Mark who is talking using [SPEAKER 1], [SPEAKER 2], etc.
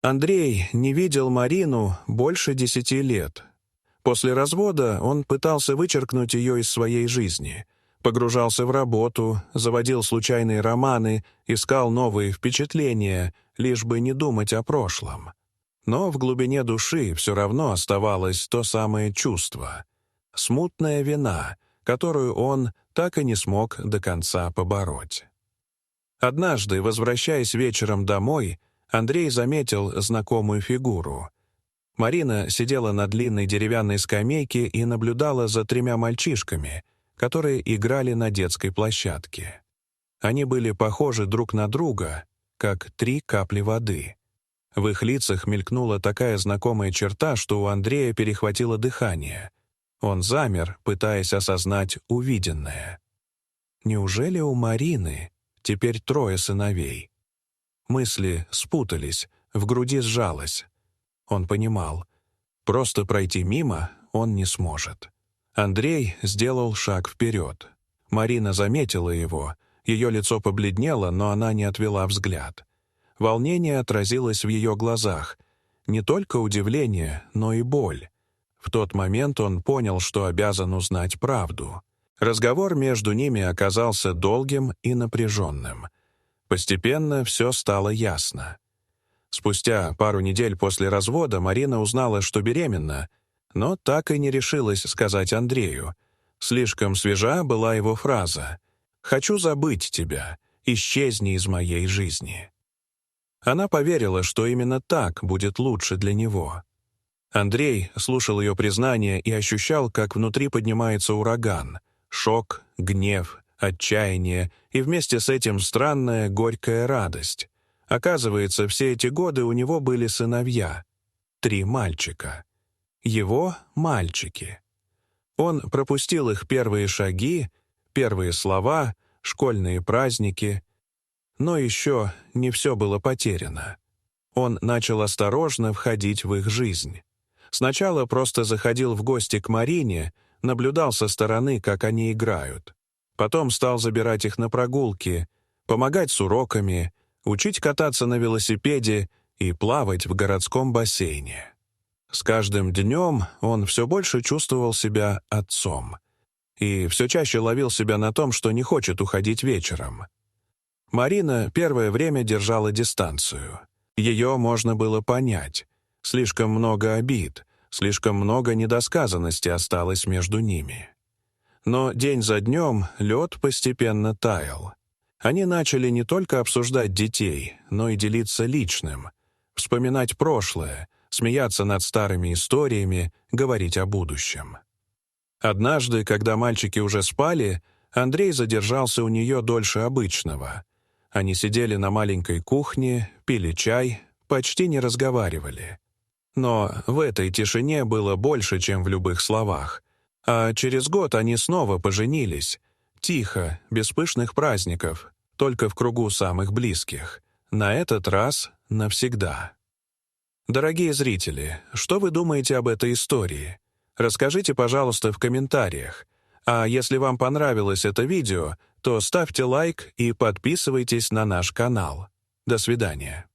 [SPEAKER 1] Андрей не видел Марину больше 10 лет. После развода он пытался вычеркнуть ее из своей жизни. Погружался в работу, заводил случайные романы, искал новые впечатления, лишь бы не думать о прошлом. Но в глубине души все равно оставалось то самое чувство. Смутная вина, которую он так и не смог до конца побороть. Однажды, возвращаясь вечером домой, Андрей заметил знакомую фигуру. Марина сидела на длинной деревянной скамейке и наблюдала за 3 мальчишками, которые играли на детской площадке. Они были похожи друг на друга, как 3 капли воды. В их лицах мелькнула такая знакомая черта, что у Андрея перехватило дыхание. Он замер, пытаясь осознать увиденное. Неужели у Марины теперь 3 сыновей? Мысли спутались, в груди сжалось. Он понимал, просто пройти мимо он не сможет. Андрей сделал шаг вперед. Марина заметила его, ее лицо побледнело, но она не отвела взгляд. Волнение отразилось в ее глазах. Не только удивление, но и боль. В тот момент он понял, что обязан узнать правду. Разговор между ними оказался долгим и напряженным. Постепенно все стало ясно. Спустя пару недель после развода Марина узнала, что беременна, но так и не решилась сказать Андрею. Слишком свежа была его фраза «Хочу забыть тебя, исчезни из моей жизни». Она поверила, что именно так будет лучше для него. Андрей слушал ее признание и ощущал, как внутри поднимается ураган. Шок, гнев, отчаяние и вместе с этим странная горькая радость. Оказывается, все эти годы у него были сыновья. 3 мальчика. Его мальчики. Он пропустил их первые шаги, первые слова, школьные праздники. Но еще не все было потеряно. Он начал осторожно входить в их жизнь. Сначала просто заходил в гости к Марине, наблюдал со стороны, как они играют. Потом стал забирать их на прогулки, помогать с уроками, учить кататься на велосипеде и плавать в городском бассейне. С каждым днем он все больше чувствовал себя отцом. И все чаще ловил себя на том, что не хочет уходить вечером. Марина первое время держала дистанцию. Ее можно было понять. Слишком много обид, слишком много недосказанности осталось между ними. Но день за днем лед постепенно таял. Они начали не только обсуждать детей, но и делиться личным, вспоминать прошлое, смеяться над старыми историями, говорить о будущем. Однажды, когда мальчики уже спали, Андрей задержался у нее дольше обычного. Они сидели на маленькой кухне, пили чай, почти не разговаривали. Но в этой тишине было больше, чем в любых словах. А через год они снова поженились. Тихо, без пышных праздников, только в кругу самых близких. На этот раз навсегда. Дорогие зрители, что вы думаете об этой истории? Расскажите, пожалуйста, в комментариях. А если вам понравилось это видео, то ставьте лайк и подписывайтесь на наш канал. До свидания.